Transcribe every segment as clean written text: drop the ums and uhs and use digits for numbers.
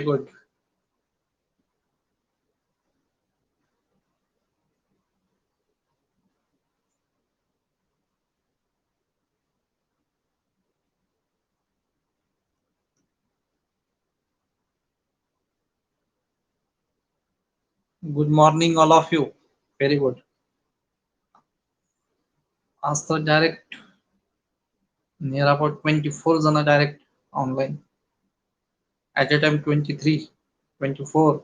Good. Good morning, all of you. Very good. आज तर direct near about 24 जण direct online at a time 23, 24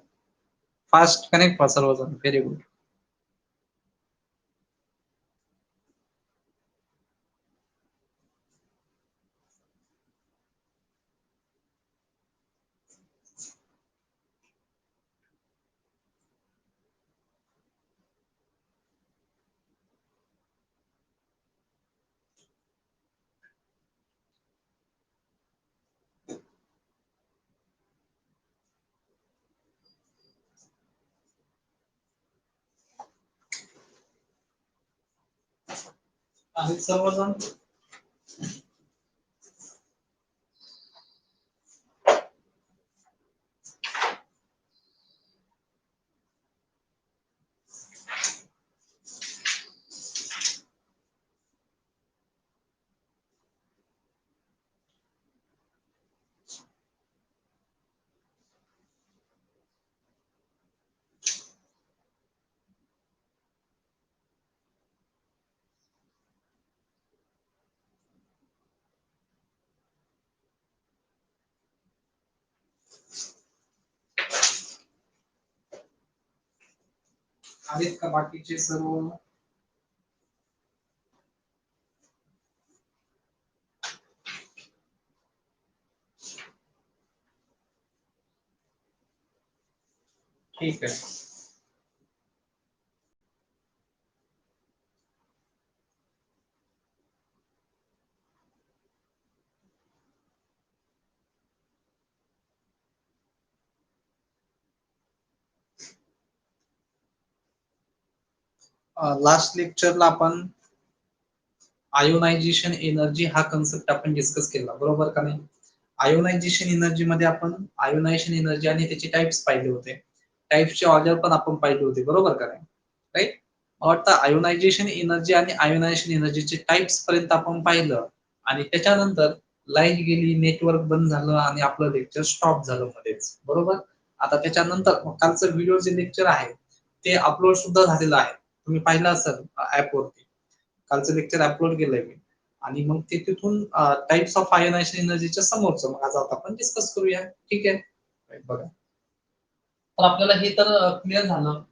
fast connect व्हा सर्वजण. Very good. आहेत सर्वजण. आहेत का बाकीचे सर्व? ठीक आहे. लास्ट लेक्चरला आपण आयोनायझेशन एनर्जी हा कन्सेप्ट आपण डिस्कस केला, बरोबर का नाही? आयोनायझेशन एनर्जी मध्ये आपण आयोनायझेशन एनर्जी आणि त्याचे टाइप्स पाहिले होते. टाइप्सचे ऑर्डर पण आपण पाहिले होते, बरोबर का नाही? राईट. वाटतं आयोनायझेशन एनर्जी आणि आयोनायझेशन एनर्जीचे टाइप्स पर्यंत आपण पाहिलं आणि त्याच्यानंतर लाईट गेली, नेटवर्क बंद झालं आणि आपलं लेक्चर स्टॉप झालं मध्येच, बरोबर. आता त्याच्यानंतर कालचं व्हिडिओ जे लेक्चर आहे ते अपलोड सुद्धा झालेलं आहे, तुम्ही पाहिलं असेल ऍप वरती. कालचं लेक्चर अपलोड केलंय मी. आणि मग ते तिथून टाइप्स ऑफ आयोनायझेशन एनर्जीच्या समोरचं मग आज आता आपण डिस्कस करूया. ठीक आहे. बघा, तर आपल्याला हे तर क्लिअर झालं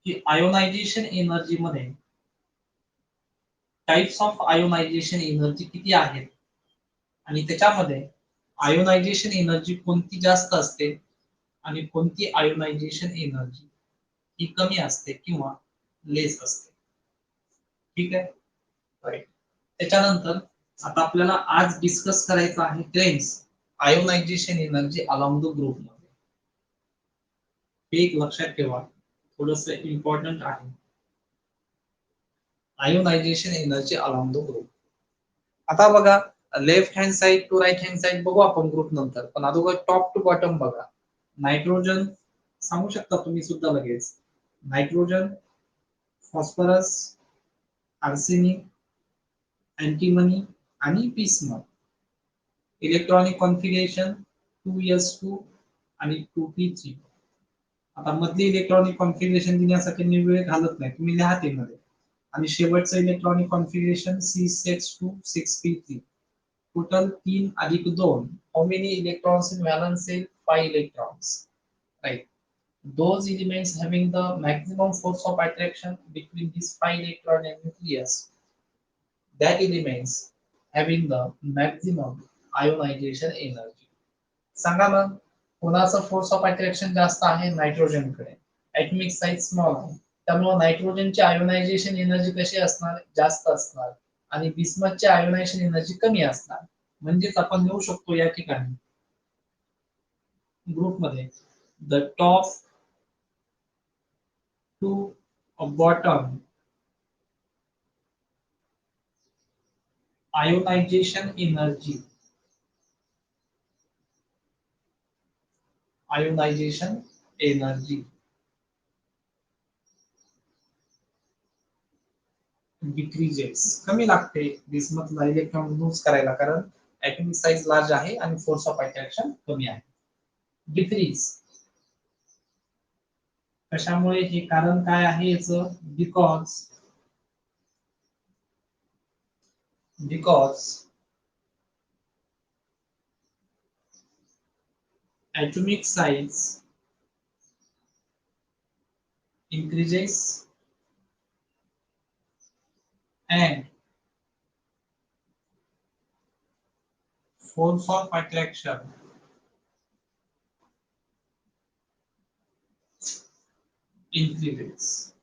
की आयोनायझेशन एनर्जी मध्ये टाइप्स ऑफ आयोनायझेशन एनर्जी किती आहेत आणि त्याच्यामध्ये आयोनायझेशन एनर्जी कोणती जास्त असते आणि कोणती आयोनायझेशन एनर्जी ही कमी असते किंवा लेस असते. ठीक आहे. राईट. त्याच्यानंतर आता आपल्याला आज डिस्कस करायचं आहे trends ionization energy along the group मध्ये. हे एक लक्षात ठेवा, थोडस इम्पॉर्टंट आहे. Ionization energy along the group. आता बघा, left hand side to right hand side बघू आपण ग्रुप नंतर, पण अगोदर टॉप टू बॉटम बघा. नायट्रोजन सांगू शकता तुम्ही सुद्धा लगेच. नायट्रोजन, फॉस्फरस, आर्सेनिक, अँटीमनी आणि बिस्मथ. इलेक्ट्रॉनिक कॉन्फिगरेशन 2s2 आणि 2p3. आता मधली इलेक्ट्रॉनिक कॉन्फिगरेशन देण्यासाठी मी वेळ घालत नाही, तुम्ही लिहा ते मध्ये. आणि शेवटचं electronic configuration C6 6p3. Total 3 अधिक 2. How many electrons in valence shell? 5 electrons. Right. Those elements having the maximum force of attraction between these 5 electron and nucleus, that elements having the maximum ionization energy. सांगा मग, कोणाचा force of attraction जास्त आहे? Nitrogen कडे. Atomic size small आहे, त्यामुळे नायट्रोजनची ionisation energy कशी असणार? जास्त असणार. आणि बिस्मथची आयोनायझेशन एनर्जी कमी असणार. म्हणजेच आपण लिहू शकतो या ठिकाणी ग्रुप मध्ये the top to bottom ionization energy ionization energy decreases, कमी लागते बिसमथला इलेक्ट्रॉन लूज करायला, कारण ऍटॉमिक साइज लार्ज आहे आणि फोर्स ऑफ अट्रॅक्शन कमी आहे. डिक्रीज कशामुळे, हे कारण काय आहे याचं? Because atomic size increases and force of attraction increases.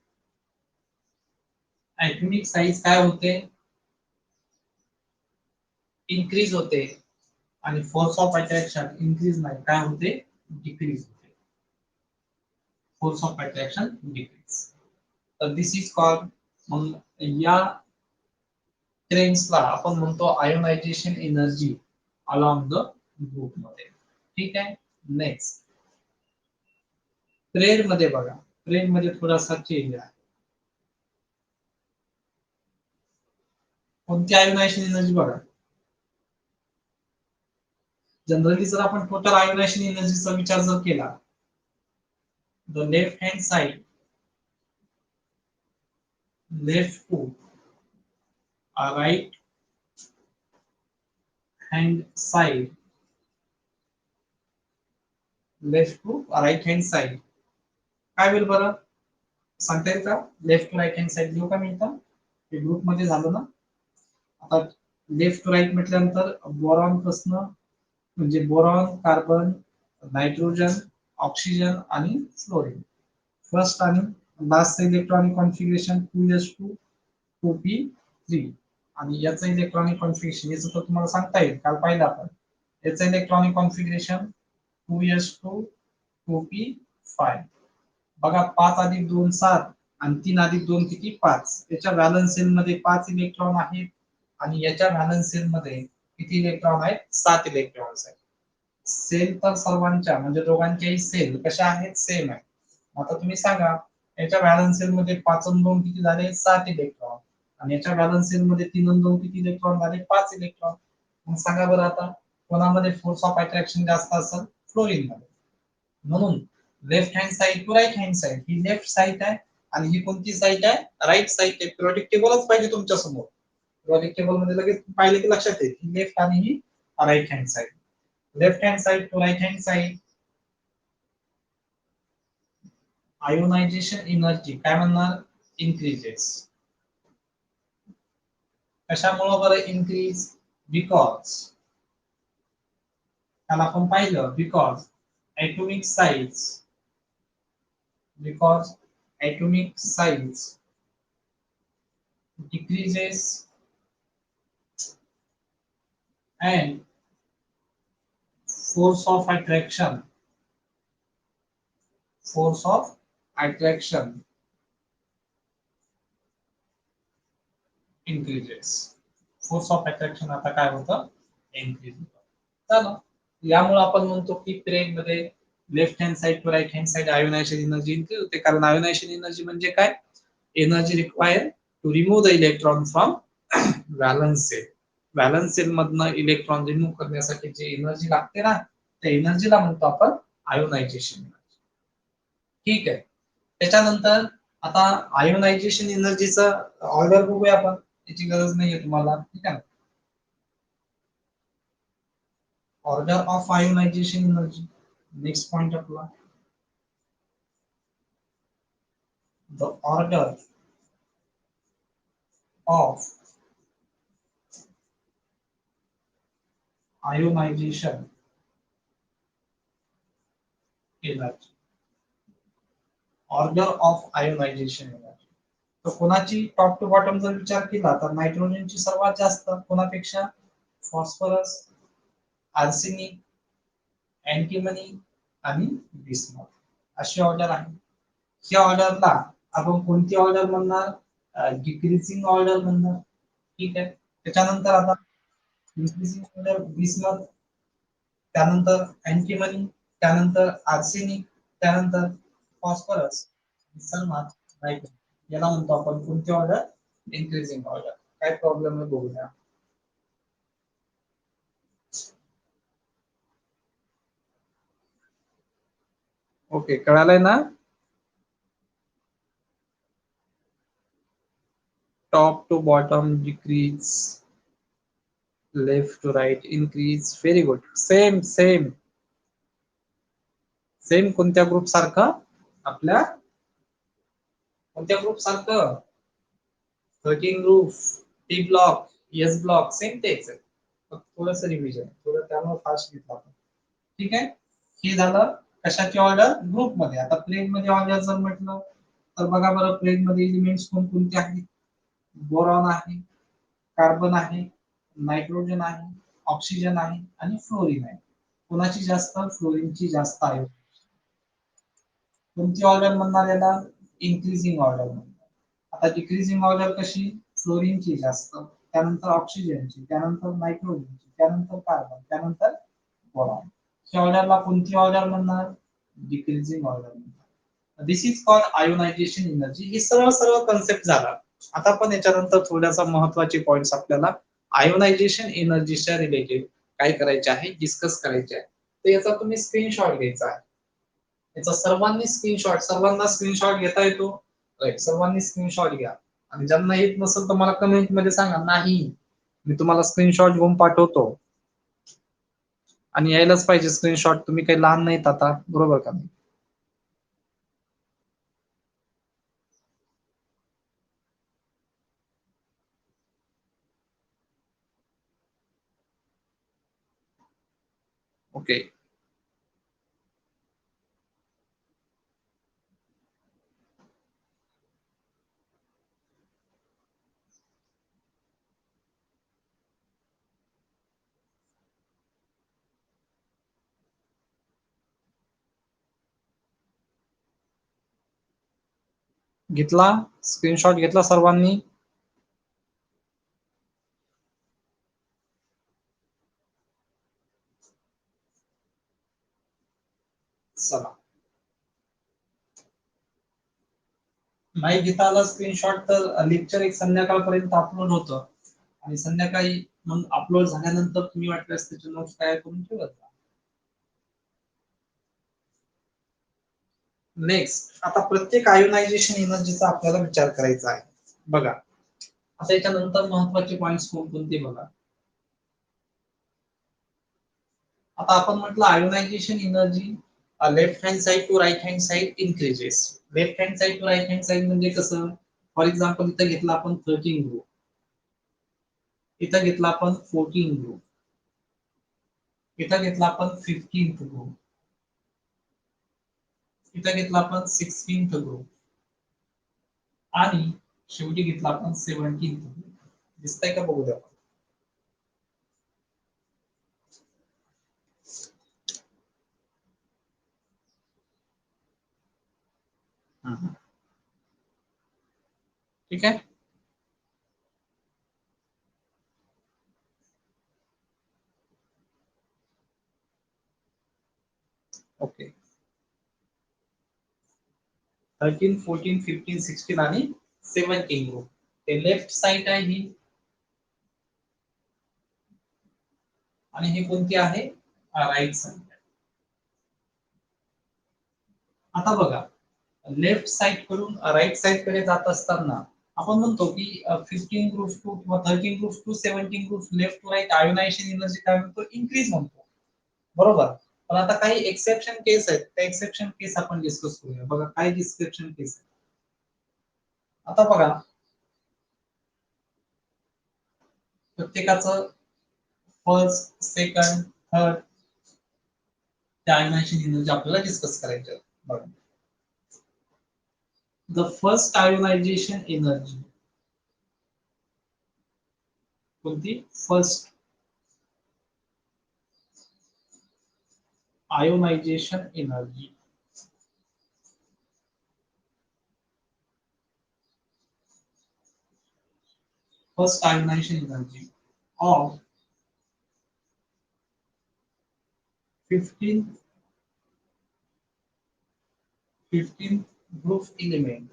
atomic size काय होते? इन्क्रीज होते आणि फोर्स ऑफ अट्रॅक्शन इन्क्रीज नाही, काय होते? डिक्रीज होते. Force of attraction decrease. तर दिस इज कॉल्ड, मग या ट्रेंड्सला आपण म्हणतो ionization energy along the group मध्ये. ठीक आहे. नेक्स्ट प्रेयर मध्ये बघा, प्रेयर मध्ये थोडासा चेंज आहे. कोणती आयोनायझेशन एनर्जी बघा, जनरली जर आपण टोटल आयोनायझेशन एनर्जीचा विचार जर केला, the left hand side, left to right hand side, left to right hand side काय होईल बरं, सांगता येईल का? Left to right hand side लिहू का मी इथं? हे ग्रुप मध्ये झालं ना. आता लेफ्ट टू राइट म्हटल्यानंतर बोरॉन पासून, म्हणजे बोरॉन, कार्बन, नायट्रोजन, ऑक्सिजन आणि फ्लोरीन. फर्स्ट आणि last electronic configuration 2s2 2p3, आणि याचं इलेक्ट्रॉनिक कॉन्फिगरेशन याचं तर तुम्हाला सांगता येईल, काल पाहिलं आपण. याचं इलेक्ट्रॉनिक कॉन्फिगरेशन 2s2 2p5. बघा 5 अधिक 2 7 आणि 3 अधिक 2 किती? 5. त्याच्या व्हॅलन्स सेल मध्ये 5 इलेक्ट्रॉन आहेत आणि याच्या व्हॅलन्स सेल मध्ये किती इलेक्ट्रॉन आहेत? 7 इलेक्ट्रॉन्स आहेत. सेल तर सर्वांच्या म्हणजे दोघांच्याही सेल कशा आहेत? सेम आहे. आता तुम्ही सांगा, याच्या व्हॅलन्स सेल मध्ये 5 आणि 2 किती झाले? 7 इलेक्ट्रॉन, आणि याच्या व्हॅलन्स सेल मध्ये 3 आणि 2 किती इलेक्ट्रॉन झाले? 5 इलेक्ट्रॉन. मग सांगा बरं आता कोणामध्ये फोर्स ऑफ अट्रॅक्शन जास्त असेल? फ्लोरीन मध्ये. म्हणून left hand side to right hand side, ही लेफ्ट साइड आहे आणि ही कोणती साइड आहे? राइट साइड आहे. पिरियोडिक टेबलच पाहिजे तुमच्या समोर. पिरियोडिक टेबल मध्ये लगेच पाहिले की लक्षात येईल, ही लेफ्ट आणि ही right hand side. Left hand side to right hand side, ionisation energy काय म्हणणार? इन्क्रीजेस. कशामुळे बरं इन्क्रीज? बिकॉज, त्याला आपण पाहिलं, because atomic size, because atomic size decreases and force of attraction increases. Force of attraction आता काय होतं? इन्क्रीज होतं. चला, यामुळे आपण म्हणतो की प्रेग मध्ये left hand side to right hand side ionisation energy increase होते, कारण आयोनायझेशन एनर्जी म्हणजे काय? Energy require to remove the electron from valence shell. Valence shell मधनं इलेक्ट्रॉन रिमूव्ह करण्यासाठी जे एनर्जी लागते ना, त्या एनर्जीला म्हणतो आपण आयोनायझेशन एनर्जी. ठीक आहे. त्याच्यानंतर आता आयोनायझेशन एनर्जीचा ऑर्डर बघूया आपण, त्याची गरज नाहीये तुम्हाला. ठीक आहे. Order of ionisation energy, next point आपला, the order of ionisation energy. Order of ionisation energy, तर कोणाची टॉप टू बॉटम जर विचार केला तर नायट्रोजनची सर्वात जास्त, कोणापेक्षा? फॉस्फरस, आर्सेनिक, अँटीमनी आणि बिस्मथ, अशी ऑर्डर आहे. या ऑर्डरला आपण कोणती ऑर्डर म्हणणार? डिक्रीजिंग ऑर्डर म्हणणार. ठीक आहे. त्याच्यानंतर आता डिक्रीजिंग ऑर्डर बिस्मथ, त्यानंतर अँटीमनी, त्यानंतर आर्सेनिक, त्यानंतर फॉस्फरस, सल्फर, नायट्रोजन, याला म्हणतो आपण कोणती ऑर्डर? Increasing order. काय प्रॉब्लेम आहे बघूया. ओके, कळालंय ना? Top to bottom decrease, left to right increase. Very good. Same same same कोणत्या ग्रुप सारखं? आपल्या कोणत्या ग्रुप सारखं? 13 group, T block, S block, same तेच आहे. थोडंसं रिव्हिजन, थोडं त्यामुळे फास्ट घेतला आपण. ठीक आहे, हे झालं कशाची ऑर्डर? ग्रुप मध्ये. आता प्लेन मध्ये ऑर्डर जर म्हटलं तर बघा बरं, प्लेन मध्ये एलिमेंट्स कोणकोणते आहेत? बोरॉन आहे, कार्बन आहे, नायट्रोजन आहे, ऑक्सिजन आहे आणि फ्लोरीन आहे. कोणाची जास्त? फ्लोरीनची जास्त आहे. कोणती ऑर्डर म्हणणार याला? इन्क्रीजिंग ऑर्डर म्हणतात. आता डिक्रीजिंग ऑर्डर कशी? फ्लोरीनची जास्त, त्यानंतर ऑक्सिजनची, त्यानंतर नायट्रोजनची, त्यानंतर कार्बन, त्यानंतर बोरॉन. च्या ऑर्डरला कोणती ऑर्डर म्हणणार? डिक्रीजिंग ऑर्डर म्हणतात. दिस इज कॉल्ड आयोनायझेशन एनर्जी. ही सरळ सरळ कन्सेप्ट झाला. आता पण याच्यानंतर थोड्यासा महत्वाचे पॉइंट्स आपल्याला आयोनायझेशन एनर्जीच्या रिलेटेड काय करायचे आहे, डिस्कस करायचे आहे. तर याचा तुम्ही स्क्रीनशॉट घ्यायचा आहे. याचा सर्वांनी स्क्रीनशॉट, सर्वांना स्क्रीनशॉट घेता येतो? राईट, सर्वांनी स्क्रीनशॉट घ्या. आणि ज्यांना येत नसेल तर मला कमेंट मध्ये सांगा, नाही मी तुम्हाला स्क्रीनशॉट घेऊन पाठवतो. आणि यायलाच पाहिजे स्क्रीनशॉट, तुम्ही काही लहान नाहीत आता, बरोबर का नाही? ओके. घेतला स्क्रीनशॉट? घेतला सर्वांनी? चला, नाही घेता आला स्क्रीनशॉट तर लेक्चर एक संध्याकाळपर्यंत अपलोड होतं, आणि संध्याकाळी मग अपलोड झाल्यानंतर तुम्ही वाटल्यास त्याचे नोट्स तयार करून ठेवत जा. नेक्स्ट, आता प्रत्येक आयोनायझेशन एनर्जीचा आपल्याला विचार करायचा आहे. बघा, आता याच्यानंतर महत्वाचे पॉइंट्स कोणकोणते बघा. आता आपण म्हटलं ionization energy left hand side to right hand side increases. Left hand side to right hand side म्हणजे कसं? फॉर एक्झाम्पल इथं घेतला आपण 13 ग्रुप, इथं घेतला आपण 14 ग्रुप, इथं घेतला आपण 15th ग्रुप, इथं घेतला आपण 16th ग्रुप, आणि शेवटी घेतला आपण 17th ग्रुप. दिसतंय का? बघू द्या. ठीक आहे. ओके, 13, 14, 15, 16 आणि 17 ग्रुप. ते लेफ्ट साइड आहे ही, आणि ही कोणती आहे? Right side. आता बघा, लेफ्ट साइड कडून राईट साइड कडे जात असताना आपण म्हणतो की 15 ग्रुप टू किंवा 13 group two 17 group left to right ionization energy काय म्हणतो? इन्क्रीज म्हणतो, बरोबर. पण आता काही एक्सेप्शन केस आहेत, त्या एक्सेप्शन केस आपण डिस्कस करूया. बघा काय एक्सेप्शन केस आहेत. आता बघा, प्रत्येकाचं फर्स्ट, सेकंड, थर्ड त्या आयोनायझेशन एनर्जी आपल्याला डिस्कस करायचं आहे. बघा, द फर्स्ट आयोनायझेशन एनर्जी कोणती? First ionization energy, first ionization energy of 15th 15 group element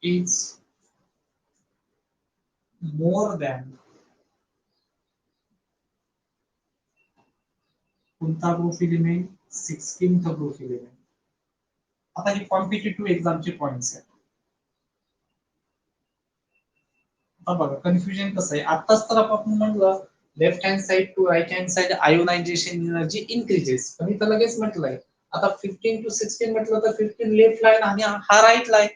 is more than कोणता group element 16th group element. आता हे कॉम्पिटिटिव्ह एक्झामचे पॉइंट्स आहेत. आता बघा कन्फ्युजन कसं आहे, आताच तर आपण म्हणलं left hand side to right hand side ionisation energy increases, पण इथं लगेच म्हटलंय आता 15 टू 16 म्हटलं तर 15 लेफ्ट लाईन आणि हा राईट लाईन,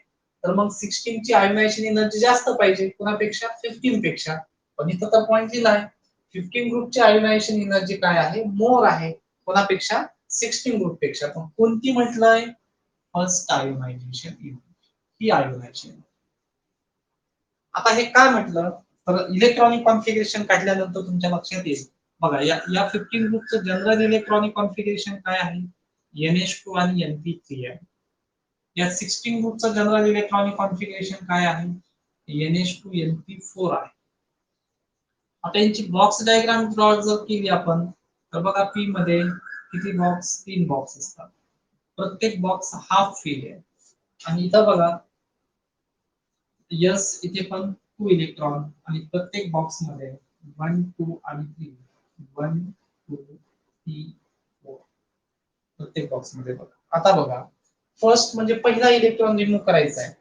तर मग 16 ची आयोनायझेशन एनर्जी जास्त पाहिजे कोणापेक्षा 15 पेक्षा, पण इथं तर पॉइंट दिलाय 15 ग्रुपची आयोनायझेशन एनर्जी काय आहे, मोर आहे कोणापेक्षा 16 ग्रुप पेक्षा. पण कोणती म्हटलंय, फर्स्ट आयोनायझेशन एनर्जी, ही आयोनायझेशन. आता हे काय म्हटलं तर इलेक्ट्रॉनिक कॉन्फिगरेशन काढल्यानंतर तुमच्या लक्षात येईल बघा या 15 ग्रुपचं जनरल इलेक्ट्रॉनिक कॉन्फिगरेशन काय आहे, NH2 आणि Np3 आहे. या 16 ग्रुपचं जनरल इलेक्ट्रॉनिक कॉन्फिगरेशन काय आहे, NH2 Np4 आहे. आता यांची बॉक्स डायग्राम ड्रॉ जर केली आपण तर बघा पी मध्ये किती बॉक्स, 3 बॉक्स असतात, प्रत्येक बॉक्स हाफ फिल आहे. आणि इथं बघा यस इथे पण 2 इलेक्ट्रॉन आणि प्रत्येक बॉक्स मध्ये 1 2 आणि 3, 1 2 3 4 प्रत्येक बॉक्स मध्ये बघा. आता बघा फर्स्ट म्हणजे पहिला इलेक्ट्रॉन रिमूव्ह करायचा आहे,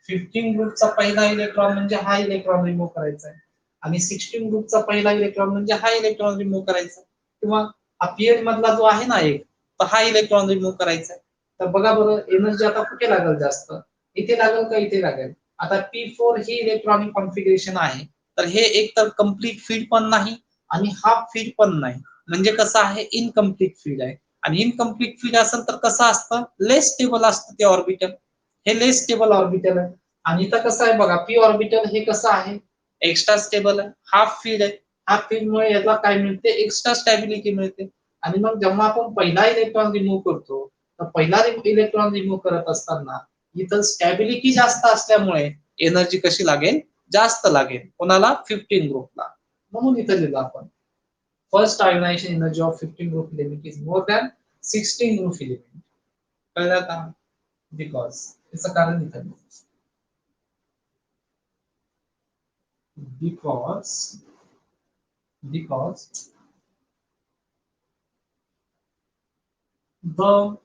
15 ग्रुपचा पहिला इलेक्ट्रॉन म्हणजे हा इलेक्ट्रॉन रिमूव्ह करायचा आहे, आणि 16 ग्रुपचा पहिला इलेक्ट्रॉन म्हणजे हा इलेक्ट्रॉन रिमूव्ह करायचा, किंवा हा पीएच मधला जो आहे ना एक, तर हा इलेक्ट्रॉन रिमूव्ह करायचा आहे. तर बघा बरं एनर्जी आता कुठे लागेल जास्त, इथे लागेल का इथे लागेल. आता P4 ही इलेक्ट्रॉनिक कॉन्फिगरेशन आहे, तर हे एक तर कम्प्लीट फील्ड पण नाही आणि हाफ फील्ड पण नाही, म्हणजे कसं आहे इनकम्प्लीट फील्ड आहे. आणि इनकम्प्लीट फील्ड असेल तर कसं असतं, लेस स्टेबल असतं ते ऑर्बिटल, हे लेस स्टेबल ऑर्बिटल आहे. आणि इथं कसं आहे बघा पी ऑर्बिटल हे कसं आहे, एक्स्ट्रा स्टेबल आहे, हाफ फील्ड आहे. हाफ फील्ड मुळे याला काय मिळते, एक्स्ट्रा स्टॅबिलिटी मिळते. आणि मग जेव्हा आपण पहिला इलेक्ट्रॉन रिमूव्ह करतो तर पहिला इलेक्ट्रॉन रिमूव्ह करत असताना इथं स्टॅबिलिटी जास्त असल्यामुळे एनर्जी कशी लागेल, जास्त लागेल कोणाला, 15 ग्रुपला. म्हणून इथं लिहिलं आपण first ionization energy of 15 group element is more than 16 group element. कळलं का, बिकॉज याचं कारण इथं because because the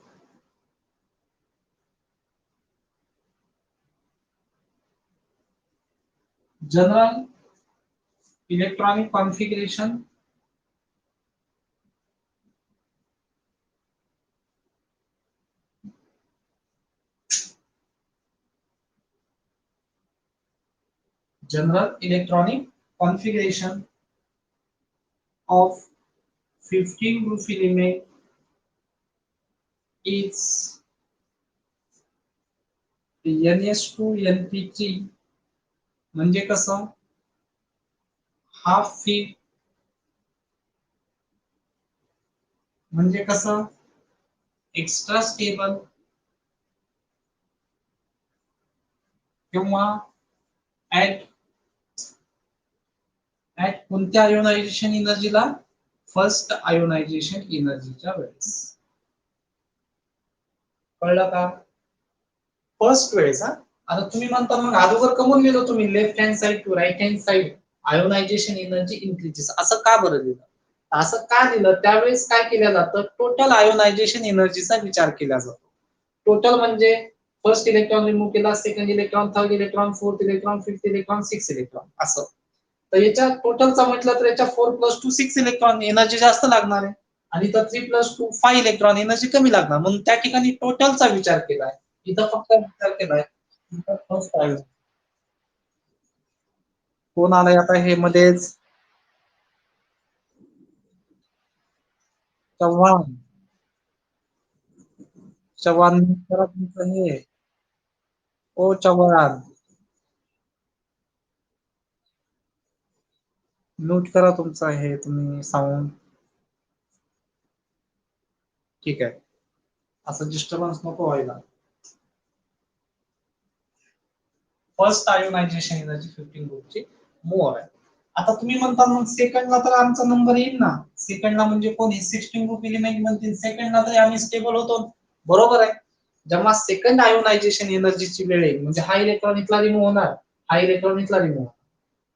general electronic configuration general electronic configuration of 15 group element is NS2 NP3, म्हणजे कसं हाफ फीट, म्हणजे कसं एक्स्ट्रा स्टेबल, किंवा ऍट ऍट कोणत्या आयोनायझेशन एनर्जीला, फर्स्ट आयोनायझेशन एनर्जीच्या वेळेस. कळलं का, फर्स्ट वेळेस. हा आता तुम्ही म्हणता मग अगोदर कमून लिहिलं तुम्ही left hand side to right hand side ionisation energy increases, असं का बरं लिहिलं, असं का लिहिलं, त्यावेळेस काय केलं जातं, टोटल आयोनायझेशन एनर्जीचा विचार केला जातो. टोटल म्हणजे फर्स्ट इलेक्ट्रॉन रिमूव्ह केला, second electron, third electron, fourth electron, fifth electron, six electron, असं. तर याच्या टोटलचा म्हटलं तर याच्या 4 + 2 6 इलेक्ट्रॉन एनर्जी जास्त लागणार आहे, आणि तर 3 + 2 5 इलेक्ट्रॉन एनर्जी कमी लागणार, म्हणून त्या ठिकाणी टोटलचा विचार केलाय, इथं फक्त विचार केलाय फर्स्ट आहे. कोण आलाय आता हे मध्येच, चव्हाण, चव्हाण करा तुमचं हे, ओ चव्हाण म्यूट करा तुमचं हे तुम्ही साऊंड. ठीक आहे, असं डिस्टर्बन्स नको व्हायला. फर्स्ट आयोनायझेशन एनर्जी 15 ग्रुपची मोर आहे. आता तुम्ही म्हणता मग सेकंडला तर आमचा नंबर येईल ना, सेकंडला म्हणजे कोणी 16 ग्रुप एलिमेंट म्हणतील सेकंडला तर आम्ही स्टेबल होतो. बरोबर आहे. जेव्हा सेकंड आयोनायझेशन एनर्जीची वेळ येईल म्हणजे हा इलेक्ट्रॉन इथला रिमूव्ह होणार, हा इलेक्ट्रॉन इथला रिमूव्ह होणार.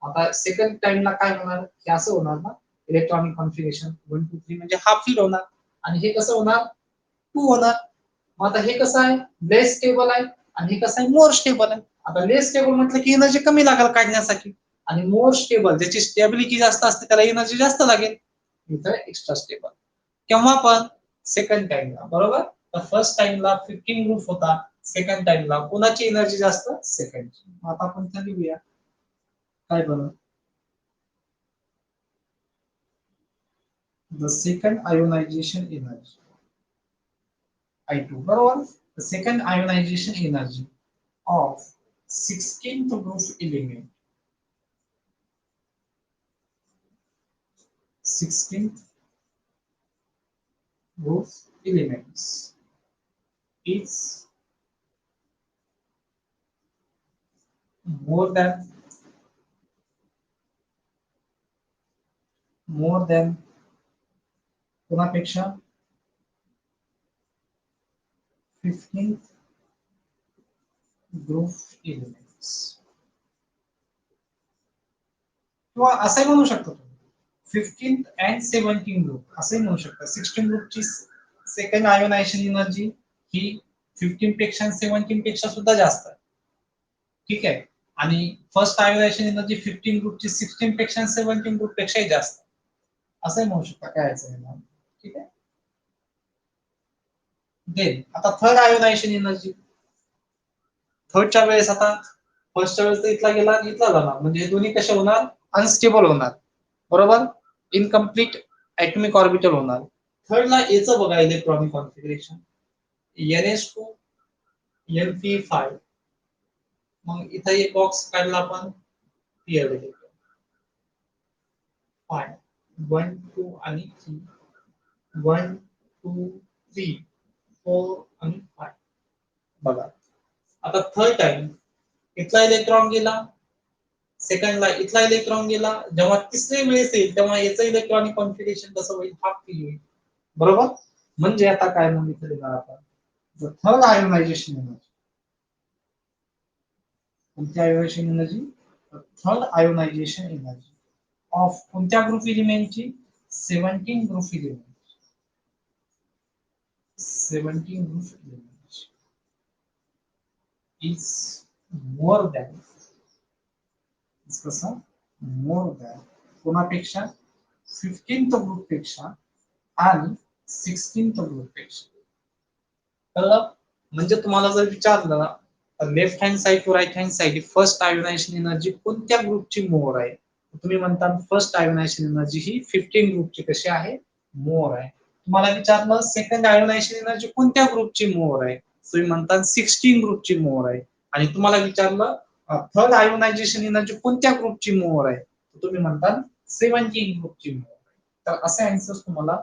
आता सेकंड टाइमला काय होणार, हे असं होणार ना, इलेक्ट्रॉनिक कॉन्फिगरेशन 1 2 3 म्हणजे हा फील होणार आणि हे कसं होणार 2 होणार. मग आता हे कसं आहे लेस स्टेबल आहे आणि हे कसं आहे मोर स्टेबल आहे. आता लेस स्टेबल म्हटलं की एनर्जी कमी लागेल काढण्यासाठी आणि मोर स्टेबल ज्याची स्टेबिलिटी जास्त असते त्याला एनर्जी जास्त लागेल. इथं एक्स्ट्रा स्टेबल केव्हा पण सेकंड टाइमला. बरोबर. तर फर्स्ट टाइमला 15 ग्रुप होता, सेकंड टाइमला कोणाची एनर्जी जास्त सेकंडची. आता आपण ते लिहूया काय बरं. The second ionisation energy I2 बरोबर. The second ionization energy of 16th group element 16th group elements is more than कोणापेक्षा 15th group elements किंवा असंही म्हणू शकतो तुम्ही 15th अँड 17 ग्रुप असंही म्हणू शकता. 16 ग्रुपची सेकंड आयोनायझेशन एनर्जी ही 15 पेक्षा 17 पेक्षा सुद्धा जास्त आहे. ठीक आहे. आणि फर्स्ट आयोनायझेशन एनर्जी 15 ग्रुपची 16 पेक्षा 17 ग्रुप पेक्षाही जास्त असंही म्हणू शकता. काय यायचं ठीक आहे. देन आता थर्ड आयोनायझेशन एनर्जी थर्डच्या वेळेस आता फर्स्टच्या वेळेस तर इथला गेला आणि इथला झाला म्हणजे हे दोन्ही कसे होणार अनस्टेबल होणार. बरोबर. इनकम्प्लीट ऍटॉमिक ऑर्बिटल होणार. थर्डला याचं बघा इलेक्ट्रॉनिक कॉन्फिगरेशन NS2 NP5 मग इथं एक बॉक्स काढला आपण पी अवेलेबल 5 1 2 आणि 3 1 2 3 4 आणि 5 बघा. आता थर्ड टाइम इथला इलेक्ट्रॉन गेला, सेकंडला इथला इलेक्ट्रॉन गेला, जेव्हा तिसरी वेळेस येईल तेव्हा याचं इलेक्ट्रॉनिक कॉन्फिगरेशन कसं होईल हाफ पी होईल. बरोबर. म्हणजे आता काय म्हणून लिहिणार आपण थर्ड आयोनायझेशन एनर्जी कोणत्या ionisation energy third ionisation energy of कोणत्या ग्रुप एलिमेंटची 17 group element 17 group element is more than कसं मोर दॅन कोणापेक्षा 15th ग्रुप पेक्षा आणि 16th ग्रुप पेक्षा. कळलं. म्हणजे तुम्हाला जर विचारलं left hand side to right hand side first ionization energy कोणत्या ग्रुपची मोर आहे तुम्ही म्हणता फर्स्ट आयोनायझेशन एनर्जी ही 15 ग्रुपची कशी आहे मोर आहे. तुम्हाला विचारलं सेकंड आयोनायझेशन एनर्जी कोणत्या ग्रुपची मोर आहे तुम्ही म्हणता 16 ग्रुपची मोर आहे. आणि तुम्हाला विचारलं थर्ड आयोनायझेशन एनर्जी कोणत्या ग्रुपची मोर आहे तुम्ही म्हणता 17 ग्रुपची मोर आहे. तर असे आन्सर्स तुम्हाला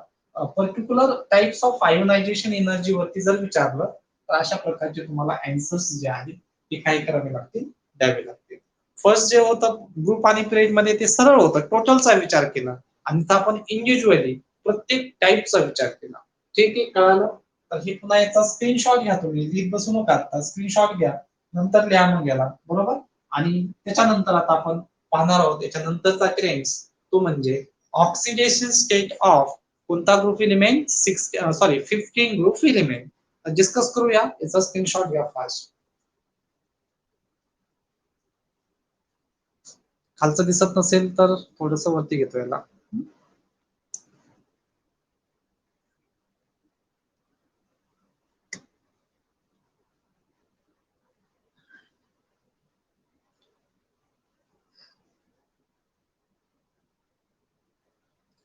particular types of ionisation energy वरती जर विचारलं तर अशा प्रकारचे तुम्हाला आन्सर्स जे आहेत ते काय करावे लागतील द्यावे लागतील. फर्स्ट जे होतं ग्रुप आणि पिरियड मध्ये ते सरळ होतं टोटलचा विचार केला आणि आता आपण इंडिव्हिज्युअली प्रत्येक टाइपचा विचार केला. ठीक आहे कळालं. तर हे पुन्हा याचा स्क्रीनशॉट घ्या तुम्ही लिहित बसू नका आता स्क्रीनशॉट घ्या नंतर लिहा मग याला. बरोबर. आणि त्याच्यानंतर आता आपण पाहणार आहोत त्याच्यानंतरचा ट्रेंड्स तो म्हणजे ऑक्सिडेशन स्टेट ऑफ कोणता group element 15 group element discuss करूया. याचा स्क्रीनशॉट घ्या फास्ट. खालचं दिसत नसेल तर थोडस वरती घेतो याला.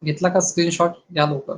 घेतला का स्क्रीनशॉट या लवकर.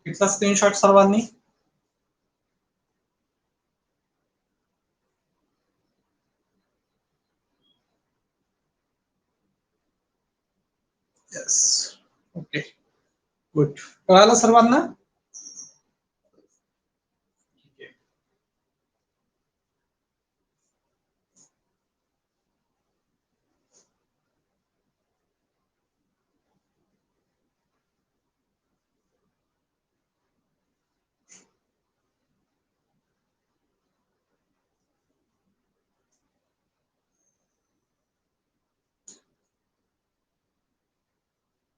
घेतला स्क्रीनशॉट सर्वांनी? येस. Okay, good. कळालं सर्वांना?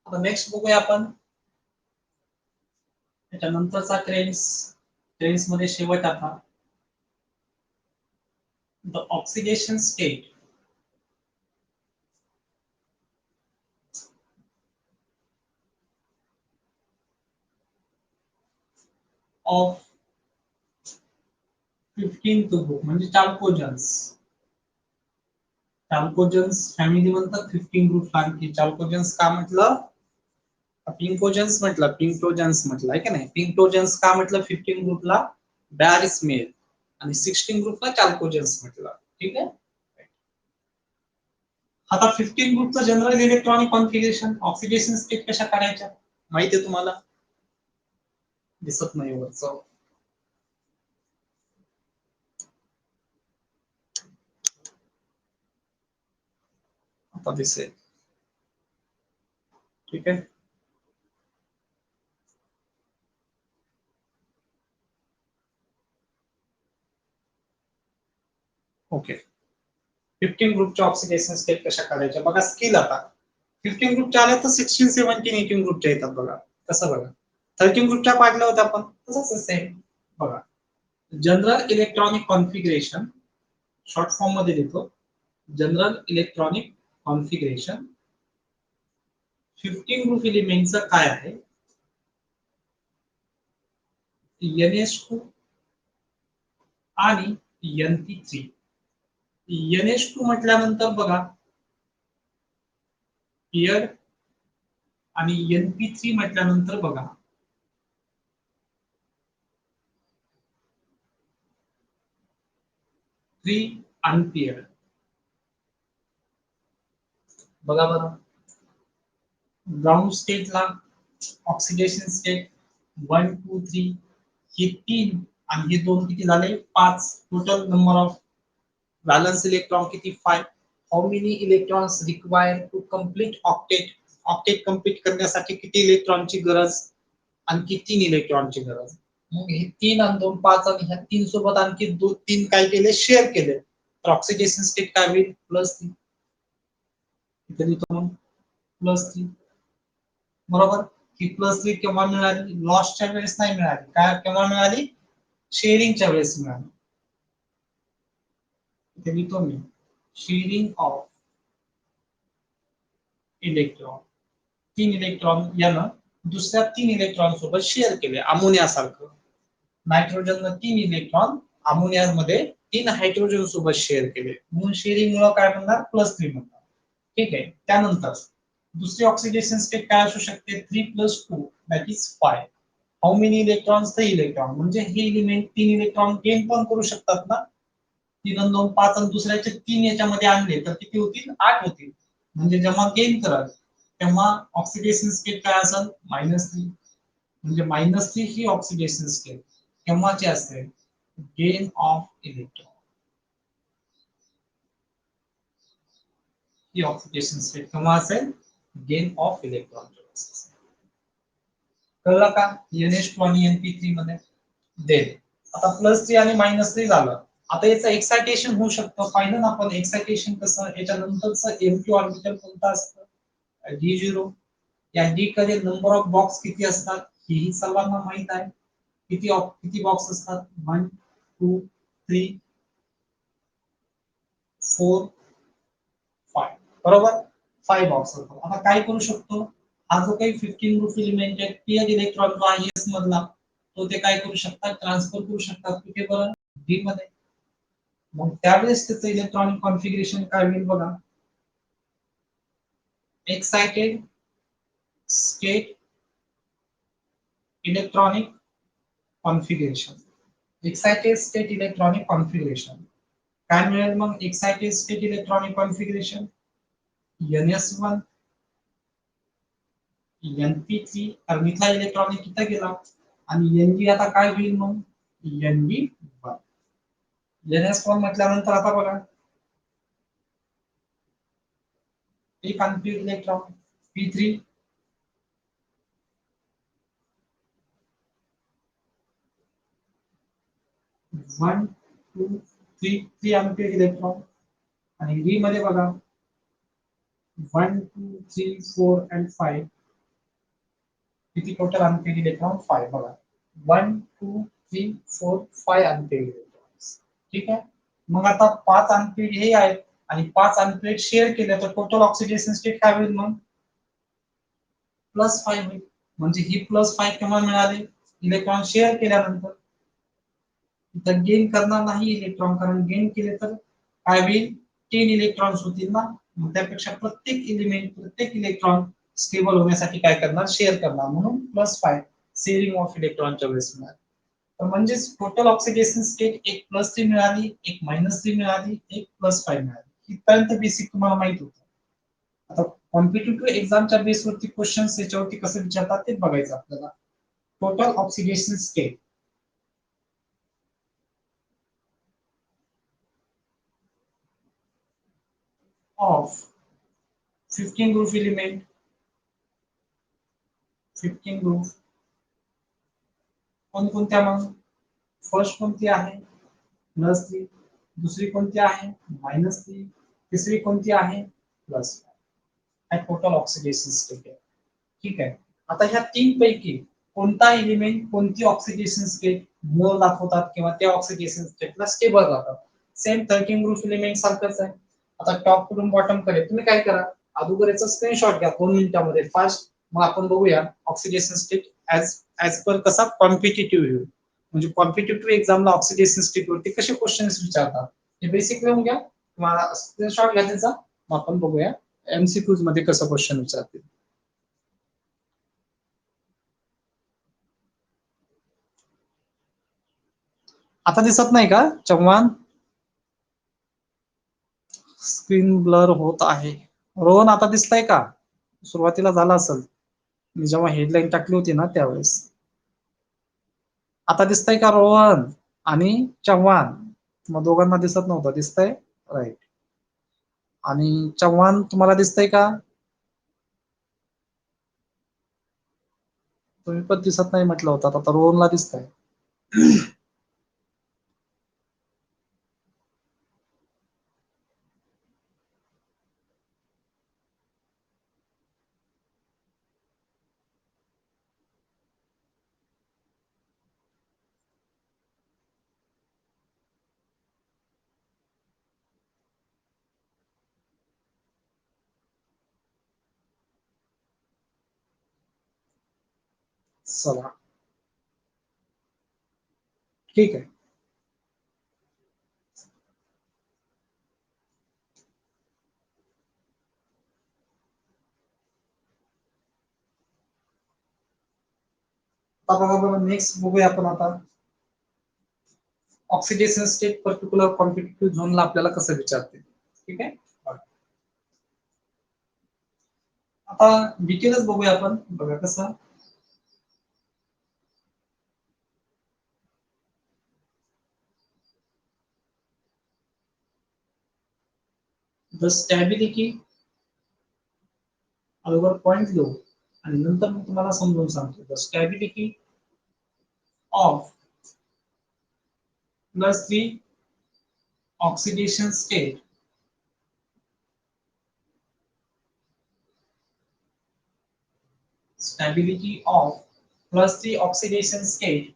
आता नेक्स्ट बघूया आपण त्याच्यानंतरचा ट्रेंड्स मध्ये शेवट आता the oxidation state of 15 group म्हणजे चाल्कोजन्स. चाल्कोजन्स फॅमिली म्हणतात 15 ग्रुप आणखी. चाल्कोजन्स का म्हटलं? पिंकोजन्स म्हटलं, पिंक्टोजन्स म्हटलं आहे का नाही? पिंक्टोजन्स का म्हटलं 15 ग्रुपला? Bad smell. आणि 16 ग्रुपला चाल्कोजन्स म्हटलं. ठीक आहे. आता 15 ग्रुपचं general electronic configuration, oxidation state कशा करायच्या माहिती आहे तुम्हाला? दिसत नाही वरचं. आता दिसेल. ठीक आहे. ओके. 15 ग्रुपच्या ऑक्सिडेशन स्टेट कशा काढायच्या बघा. स्किल आता 15 ग्रुपच्या आल्या तर 16, 17, 18 ग्रुपच्या येतात बघा. कसं बघा, 13 ग्रुपच्या पाडल्या होत्या आपण, तसंच सेम बघा. General electronic configuration short form मध्ये देतो. जनरल इलेक्ट्रॉनिक कॉन्फिगरेशन 15 ग्रुप एलिमेंटचं काय आहे? NH2 आणि NP3. NH2 म्हटल्यानंतर बघा पिअर आणि NP3 म्हटल्यानंतर बघा थ्री अनपिअर. बघा बरं, ग्राउंड स्टेटला ऑक्सिडेशन स्टेट 1, 2, 3 हे 3 आणि हे 2 किती झाले? 5. Total number of valence electron किती? 5. How many electrons require to complete octet? Octet complete करण्यासाठी किती इलेक्ट्रॉनची गरज? आणखी 3 इलेक्ट्रॉनची गरज. मग हे 3 आणि 2 5 आणि ह्या 3 सोबत आणखी 3 काय केले? शेअर केले. तर ऑक्सिडेशन स्टेट काय होईल? +3. इथे लिहितो मग +3. बरोबर. ही +3 केव्हा मिळाली? लॉसच्या वेळेस नाही मिळाली. काय केव्हा मिळाली? शेअरिंगच्या वेळेस मिळाली. इथे लिहितो मी शेअरिंग ऑफ इलेक्ट्रॉन. 3 इलेक्ट्रॉन यानं दुसऱ्या 3 इलेक्ट्रॉन सोबत शेअर केले अमोनिया सारखं. नायट्रोजननं 3 इलेक्ट्रॉन अमोनियामध्ये 3 हायड्रोजन सोबत शेअर केले, म्हणून शेअरिंग मुळे काय म्हणणार? +3 म्हणणार. ठीक आहे. त्यानंतर दुसरी ऑक्सिडेशन स्टेट काय असू शकते? 3 + 2 that is 5. How many electrons? 3 electron. म्हणजे हे एलिमेंट 3 इलेक्ट्रॉन गेन पण करू शकतात ना. 3 आणि 2 5 आणि दुसऱ्याचे 3 याच्यामध्ये आणले तर किती होतील? 8 होतील. म्हणजे जेव्हा गेन कराल तेव्हा ऑक्सिडेशन स्टेट काय असेल? -3. म्हणजे -3 ही ऑक्सिडेशन स्टेट केव्हाची असते? Gain of electron. He oxidation state केव्हा असेल? Gain of electron. कळलं का? NH2 आणि NP3 मध्ये देन आता +3 आणि -3 झालं. आता याचं एक्सायटेशन होऊ शकतं. पाहिलं ना आपण एक्सायटेशन कसं? याच्यानंतरचं MQ ऑर्बिटल कोणतं असतं? D0. या D कडे नंबर ऑफ बॉक्स किती असतात? हेही सर्वांना माहित आहे. किती बॉक्स असतात? 1, 2, 3, 4, 5. बरोबर. 5 बॉक्स असतात. आता काय करू शकतो? हा जो काही 15 ग्रुप एलिमेंट आहे, पेअर इलेक्ट्रॉन जो आहे S मधला, तो ते काय करू शकतात? ट्रान्सफर करू शकतात. कुठे बरं? D मध्ये. मग त्यावेळेस त्याचं इलेक्ट्रॉनिक कॉन्फिगरेशन काय होईल बघा. Excited state electronic configuration, excited state electronic configuration. काय मिळेल मग excited state electronic configuration? NS1 NP3 कारण इथला इलेक्ट्रॉनिक किती गेला आणि NB आता काय होईल मग NB1. NS1 म्हटल्यानंतर आता बघा एक unpaired electron P3 1 2 3 unpaired electron आणि D मध्ये बघा 1 2 3 4 and 5 किती टोटल अनपेड इलेक्ट्रॉन 5 बघा 1 2 3 4 5 अनपेड इलेक्ट्रॉन्स. ठीक आहे. मग आता 5 अनपेड हे आहेत आणि 5 अनपेड शेअर केले तर टोटल ऑक्सिडेशन स्टेट काय होईल मग +5 होईल. म्हणजे ही +5 केव्हा मिळाले इलेक्ट्रॉन शेअर केल्यानंतर. इथं गेन करणार नाही इलेक्ट्रॉन कारण गेन केले तर काय होईल 10 इलेक्ट्रॉन्स होतील ना. मग त्यापेक्षा प्रत्येक एलिमेंट प्रत्येक इलेक्ट्रॉन स्टेबल होण्यासाठी काय करणार शेअर करणार म्हणून +5 शेअरिंग ऑफ इलेक्ट्रॉनच्या वेळेस मिळाले. तर म्हणजे टोटल ऑक्सिडेशन स्टेट एक +3 मिळाली, एक -3 मिळाली, एक +5 मिळाली. इथपर्यंत बेसिक तुम्हाला माहित होतं. आता कॉम्पिटिटिव्ह एक्झामच्या बेसवरती क्वेश्चन्स याच्यावरती कसं विचारतात ते बघायचं आपल्याला. Total oxidation state of 15 group element 15 group कोणत्या मग फर्स्ट कोणती आहे +3, दुसरी कोणती आहे -3, तिसरी कोणती आहे +5. हा टोटल ऑक्सिडेशन स्टेट आहे. ठीक आहे. आता ह्या तीन पैकी कोणता एलिमेंट कोणती ऑक्सिडेशन स्टेट मोल दाखवतात किंवा त्या ऑक्सिडेशन स्टेटला स्टेबल राहतात. सेम 13 ग्रुप एलिमेंट सारखंच आहे. आता टॉप कडून बॉटम कडे तुम्ही काय करा अगोदर याचा स्क्रीनशॉट घ्या 2 मिनिटांमध्ये फास्ट. मग आपण बघूया ऑक्सिडेशन स्टेट ऍज पर कसा कॉम्पिटिटिव्ह व्ह्यू म्हणजे कॉम्पिटिटिव्ह एक्झामला ऑक्सिडेशन स्टेट वरती कसे क्वेश्चन्स विचारतात हे बेसिक लिहून घ्या. तुम्हाला स्क्रीनशॉट घ्या त्याचा. मग आपण बघूया एमसीक्यूज मध्ये कसं क्वेश्चन विचारतील. आता दिसत नाही का चव्हाण? स्क्रीन ब्लर होत आहे. रोहन आता दिसतंय का? सुरुवातीला झाला असेल मी जेव्हा हेडलाईन टाकली होती ना त्यावेळेस. आता दिसतंय का रोहन आणि चव्हाण? मग दोघांना दिसत नव्हतं दिसतंय राईट. आणि चव्हाण तुम्हाला दिसतंय का? तुम्ही पण दिसत नाही म्हटलं होतं आता रोहनला दिसतंय. चला ठीक आहे. आता बघा नेक्स्ट बघूया आपण आता ऑक्सिडेशन स्टेट पर्टिक्युलर कॉम्पिटिटिव्ह झोनला आपल्याला कसं विचारते. ठीक आहे. आता डिटेलच बघूया आपण बघा कसं. द स्टॅबिलिटी अगोदर पॉइंट घेऊ आणि नंतर मी तुम्हाला समजून सांगतो. The stability of +3 oxidation state stability of +3 oxidation state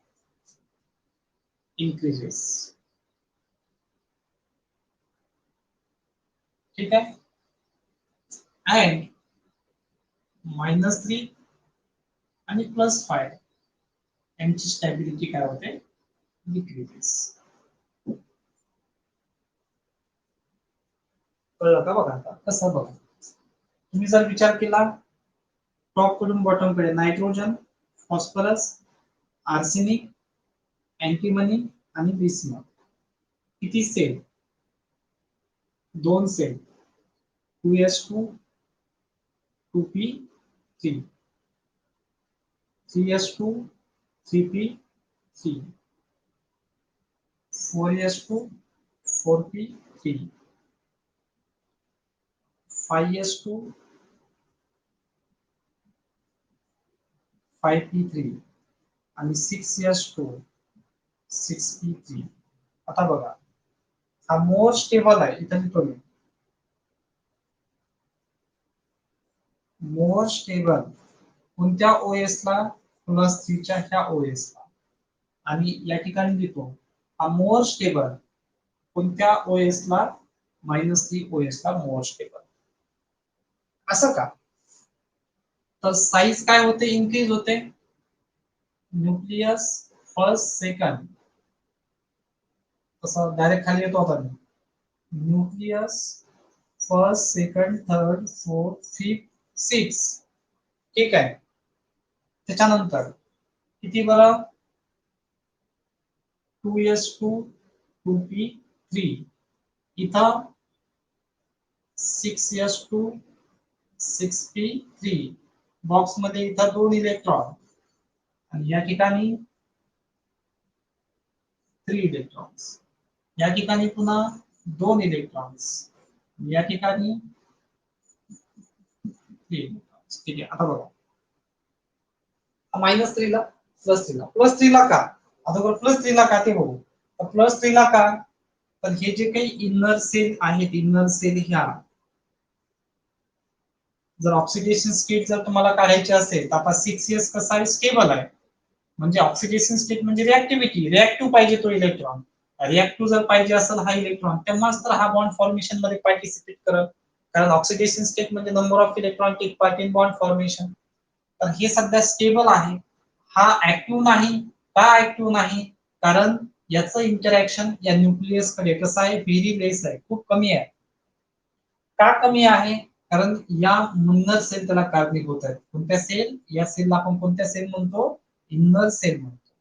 increases. ठीक आहे. and -3 आणि +5 यांची स्टॅबिलिटी काय होते डिक्रीजेस. कळलं का? बघा आता कसं बघा तुम्ही जर विचार केला टॉप कडून बॉटम कडे नायट्रोजन फॉस्फरस आर्सेनिक, अँटीमनी आणि बिस्मथ. किती sale? 2 sale. 2s2 2p3 3s2 3p3 4s2 4p3 5s2 5p3 आणि 6s2 6p3. आता बघा, हा मोर स्टेबल आहे. इथे लिहितो मी, मोर स्टेबल कोणत्या ओएस ला? +3 च्या ह्या ओएस ला. आणि या ठिकाणी लिहितो, हा मोर स्टेबल कोणत्या ओएस ला? -3 ओएस ला मोर स्टेबल. असं का? तर साईज काय होते? इन्क्रीज होते. न्यूक्लियस फर्स्ट सेकंड, तसं डायरेक्ट खाली येतो आपण. Nucleus first second third fourth fifth six. ठीक आहे. त्याच्यानंतर किती बरं? 2s2 2p3 इथं 6s2 6p3 बॉक्स मध्ये इथं 2 इलेक्ट्रॉन आणि या ठिकाणी 3 इलेक्ट्रॉन्स. या ठिकाणी पुन्हा 2 इलेक्ट्रॉन्स. या ठिकाणी 3 इलेक्ट्रॉन्स. ठीक आहे. आता बघा, -3 ला +3 ला. +3 ला का? आता बघा, +3 ला का ते बघू. तर +3 ला का? तर हे जे काही इनर सेल आहेत, इनर सेल ह्या, जर ऑक्सिडेशन स्टेट जर तुम्हाला काढायची असेल तर आता 6s कसा आहे? स्टेबल आहे. म्हणजे ऑक्सिडेशन स्टेट म्हणजे रिएक्टिव्हिटी, रिएक्टिव्ह पाहिजे तो इलेक्ट्रॉन. रिएक्टिव्ह जर पाहिजे असेल हा इलेक्ट्रॉन, तेव्हाच तर हा बॉन्ड फॉर्मेशन मध्ये पार्टिसिपेट करत. कारण ऑक्सिडेशन स्टेट म्हणजे number of electron take part in bond formation. तर हे सध्या स्टेबल आहे. हा ऍक्टिव्ह नाही. का ऍक्टिव्ह नाही? कारण याचं इंटरॅक्शन या न्यूक्लियस कडे कसं आहे? व्हेरी लेस आहे, खूप कमी आहे. का कमी आहे? कारण या इनर सेल त्याला कारणीभूत आहेत. कोणत्या सेल? या सेलला आपण कोणत्या सेल म्हणतो? इनर सेल म्हणतो.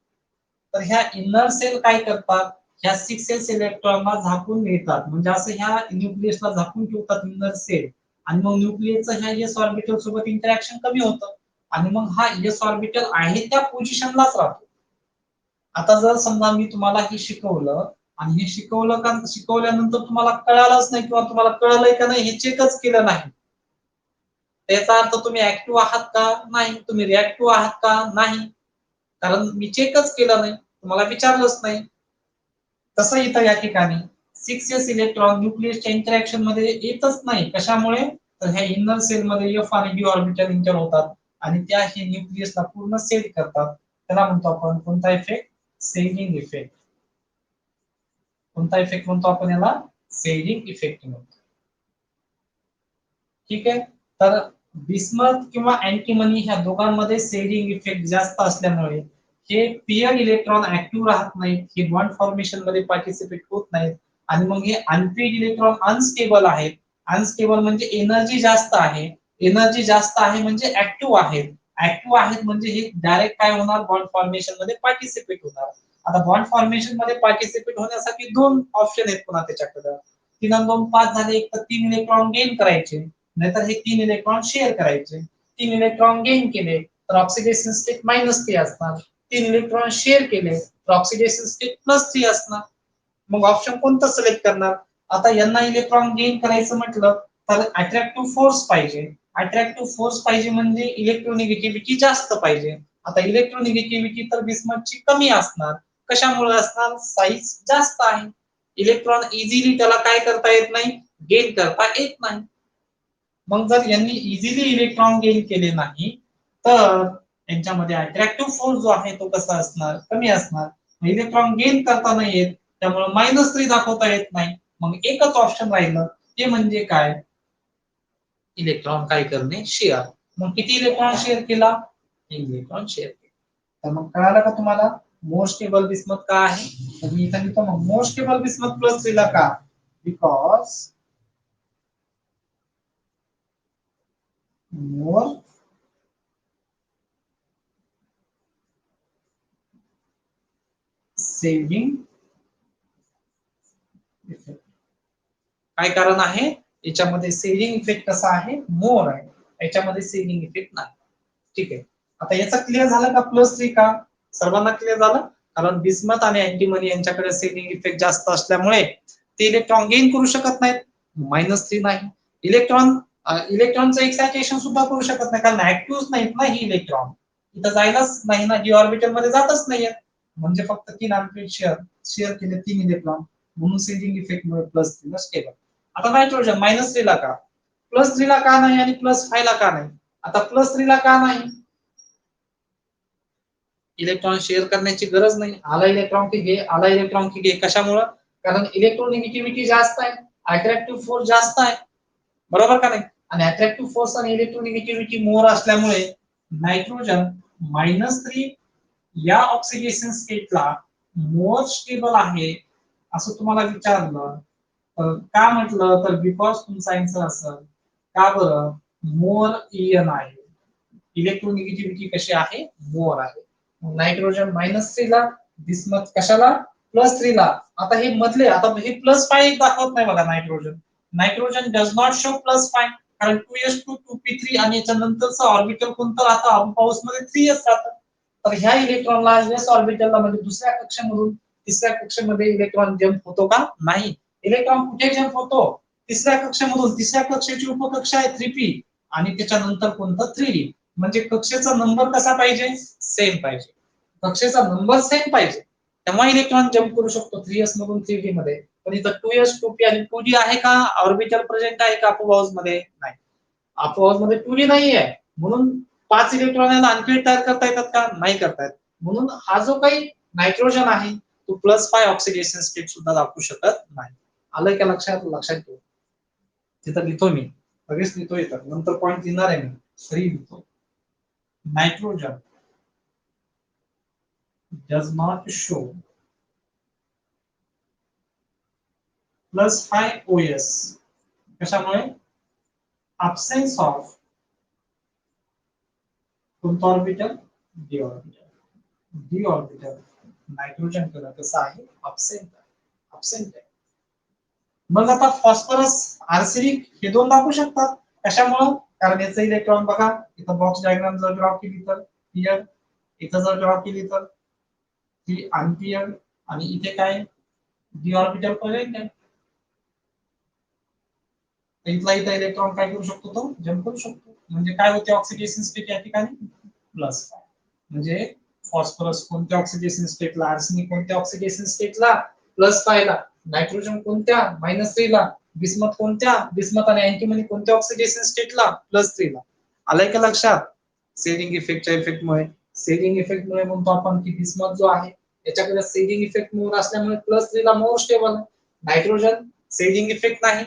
तर ह्या इनर सेल काय करतात? ह्या 6s इलेक्ट्रॉनला झाकून घेतात. म्हणजे असं ह्या न्यूक्लियसला झाकून ठेवतात इनर सेल. आणि मग न्यूक्लियसचं ह्या s ऑर्बिटल सोबत इंटरॅक्शन कमी होतं आणि मग हा s ऑर्बिटल आहे त्या पोझिशनलाच राहतो. आता जर समजा मी तुम्हाला हे शिकवलं आणि हे शिकवलं का, शिकवल्यानंतर तुम्हाला कळालंच नाही किंवा तुम्हाला कळलंय का नाही हे चेकच केलं नाही, त्याचा अर्थ तुम्ही ऍक्टिव्ह आहात का? नाही. तुम्ही रिएक्टिव्ह आहात का? नाही. कारण मी चेकच केलं नाही, तुम्हाला विचारलंच नाही. तसं इथं या ठिकाणी 6s इलेक्ट्रॉन न्यूक्लियसच्या इंटरॅक्शन मध्ये येतच नाही. कशामुळे? तर ह्या इनर सेल मध्ये f आणि d ऑर्बिटल इंटर होतात आणि त्या हे न्यूक्लियसला पूर्ण सेल करतात. त्याला म्हणतो आपण कोणता इफेक्ट? Selling effect. कोणता इफेक्ट म्हणतो आपण याला? सेलिंग इफेक्ट म्हणतो. ठीक आहे. तर बिस्मथ किंवा अँटीमनी ह्या दोघांमध्ये सेलिंग इफेक्ट जास्त असल्यामुळे हे पेअर इलेक्ट्रॉन ऍक्टिव्ह राहत नाहीत, हे बॉन्ड फॉर्मेशन मध्ये पार्टिसिपेट होत नाहीत आणि मग हे अनपेड इलेक्ट्रॉन अनस्टेबल आहेत. अनस्टेबल म्हणजे एनर्जी जास्त आहे. एनर्जी जास्त आहे म्हणजे ऍक्टिव्ह आहेत. ऍक्टिव्ह आहेत म्हणजे हे डायरेक्ट काय होणार? बॉन्ड फॉर्मेशन मध्ये पार्टिसिपेट होणार. आता बॉन्ड फॉर्मेशन मध्ये पार्टिसिपेट होण्यासाठी 2 ऑप्शन आहेत पुन्हा त्याच्याकडे. 3 आणि 2 5 झाले. एक तर 3 इलेक्ट्रॉन गेन करायचे, नाहीतर हे 3 इलेक्ट्रॉन शेअर करायचे. 3 इलेक्ट्रॉन गेन केले तर ऑक्सिडेशन स्टेट -3 असणार. 3 इलेक्ट्रॉन शेअर केले तर ऑक्सिडेशन स्टेट +3 असणार. मग ऑप्शन कोणतं सिलेक्ट करणार? आता यांना इलेक्ट्रॉन गेन करायचं म्हटलं तर अट्रॅक्टिव्ह फोर्स पाहिजे. अट्रॅक्टिव्ह फोर्स पाहिजे म्हणजे इलेक्ट्रोनिगेटिव्हिटी जास्त पाहिजे. आता इलेक्ट्रोनिगेटिव्हिटी तर बिस्मथची कमी असणार. कशामुळे असणार? साईज जास्त आहे. इलेक्ट्रॉन इझिली त्याला काय करता येत नाही? गेन करता येत नाही. मग जर यांनी इझिली इलेक्ट्रॉन गेन केले नाही तर यांच्यामध्ये अट्रॅक्टिव्ह फोर्स जो आहे तो कसा असणार? कमी असणार. इलेक्ट्रॉन गेन करता नाही येत, त्यामुळे -3 दाखवता येत नाही. मग एकच ऑप्शन राहिलं, ते म्हणजे काय? इलेक्ट्रॉन काय करणे? शेअर. मग किती इलेक्ट्रॉन शेअर केला? 1 इलेक्ट्रॉन शेअर केला. तर मग कळालं का तुम्हाला मोर स्टेबल बिस्मथ का आहे? तर मी इथं लिहितो मग मोर स्टेबल बिस्मथ +3 ला का? Because more saving effect. काय कारण आहे याच्यामध्ये सेव्हिंग इफेक्ट कसा आहे मोर आहे, याच्यामध्ये सेव्हिंग इफेक्ट नाही. ठीक आहे, आता याचा क्लिअर झालं का +3 का? सर्वांना क्लिअर झालं? कारण बिस्मथ आणि अँटीमनी यांच्याकडे सेव्हिंग इफेक्ट जास्त असल्यामुळे ते इलेक्ट्रॉन गेन करू शकत नाहीत, -3 नाही. इलेक्ट्रॉनचं एक्सायटेशन सुद्धा करू शकत नाही कारण ऍक्टिव्ह नाहीत ना ही इलेक्ट्रॉन, इथं जायलाच नाही ना, डी ऑर्बिटल मध्ये जातच नाहीये, म्हणजे फक्त 3 अनपेड शेअर केले 3 इलेक्ट्रॉन, म्हणून सेव्हिंग इफेक्ट मुळे +3 ला स्टेबल. आता नायट्रोजन -3 ला का? +3 ला का नाही आणि +5 ला का नाही? आता +3 ला का नाही? इलेक्ट्रॉन शेअर करण्याची गरज नाही, आला इलेक्ट्रॉन की घे, आला इलेक्ट्रॉन की घे. कशामुळे? कारण इलेक्ट्रोनिगेटिव्हिटी जास्त आहे, अट्रॅक्टिव्ह फोर्स जास्त आहे, बरोबर का नाही? आणि अट्रॅक्टिव्ह फोर्स आणि इलेक्ट्रोनिगेटिव्हिटी मोर असल्यामुळे नायट्रोजन -3 या ऑक्सिडेशन स्टेटला मोर स्टेबल आहे असं तुम्हाला विचारलं तर का म्हटलं तर बिकॉज तुमचा आन्सर असेल का बरं मोर ईएन आहे, इलेक्ट्रोनिगेटिव्हिटी कशी आहे मोर आहे. नायट्रोजन -3 ला, बिस्मथ कशाला +3 ला. आता हे मधले आता हे +5 दाखवत नाही बघा नायट्रोजन डज नॉट शो +5 कारण 2s2 2p3 आणि याच्या नंतरचं ऑर्बिटल कोणतं राहतं अपोपाउस मध्ये 3s राहतं. तर ह्या इलेक्ट्रॉनला s ऑर्बिटलला म्हणजे दुसऱ्या कक्षेमधून तिसऱ्या कक्षेमध्ये इलेक्ट्रॉन जंप होतो का? नाही. इलेक्ट्रॉन कुठे जंप होतो? तिसऱ्या कक्षेमधून. तिसऱ्या कक्षेची उपकक्षा आहे 3p आणि त्याच्यानंतर कोणतं 3d. म्हणजे कक्षेचा नंबर कसा पाहिजे? सेम पाहिजे. कक्षेचा नंबर सेम पाहिजे तेव्हा इलेक्ट्रॉन जंप करू शकतो 3s मधून 3d मध्ये. पण इथं 2s 2p आणि 2d आहे का? ऑर्बिटल प्रेझेंट आहे का अपोपाउस मध्ये? नाही. अपोपाउस मध्ये 2d नाहीये, म्हणून 5 इलेक्ट्रॉन अनपेड तयार करता येतात का? नाही करता येत. म्हणून हा जो काही नायट्रोजन आहे तो +5 ऑक्सिडेशन स्टेट सुद्धा दाखवू शकत नाही. आलंय का लक्षात? लक्षात ठेव. तिथं लिहितो मी, लगेच लिहितो इथं, नंतर पॉइंट लिहिणार आहे मी, सही लिहितो. Nitrogen does not show +5 OS. कशामुळे? absence of कोणतं orbital? D orbital. D orbital nitrogen कडे कसं आहे? absent आहे. मग आता फॉस्फरस आर्सेनिक हे दोन दाखवू शकतात. कशामुळे? कारण याचं इलेक्ट्रॉन बघा, इथं बॉक्स डायग्राम जर ड्रॉ केली तर पियर, इथं जर ड्रॉ केली तर ती अनपियर आणि इथे काय डी ऑर्बिटल प्रेझेंट आहे. इथला इथं इलेक्ट्रॉन काय करू शकतो? तो जंप करू शकतो. म्हणजे काय होते ऑक्सिडेशन स्टेट या ठिकाणी? +5. म्हणजे फॉस्फरस कोणत्या ऑक्सिडेशन स्टेटला, आर्सेनिक कोणत्या ऑक्सिडेशन स्टेटला? +5 ला. नायट्रोजन कोणत्या? -3 ला. बिस्मथ कोणत्या? बिस्मथ आणि अँटीमनी कोणत्या ऑक्सिडेशन स्टेटला? +3 ला. आलंय का लक्षात? सेव्हिंग इफेक्टच्या इफेक्टमुळे. सेव्हिंग इफेक्टमुळे म्हणतो आपण की बिस्मथ जो आहे त्याच्याकडे सेव्हिंग इफेक्ट मोर असल्यामुळे +3 ला मोर स्टेबल आहे. नायट्रोजन सेव्हिंग इफेक्ट नाही,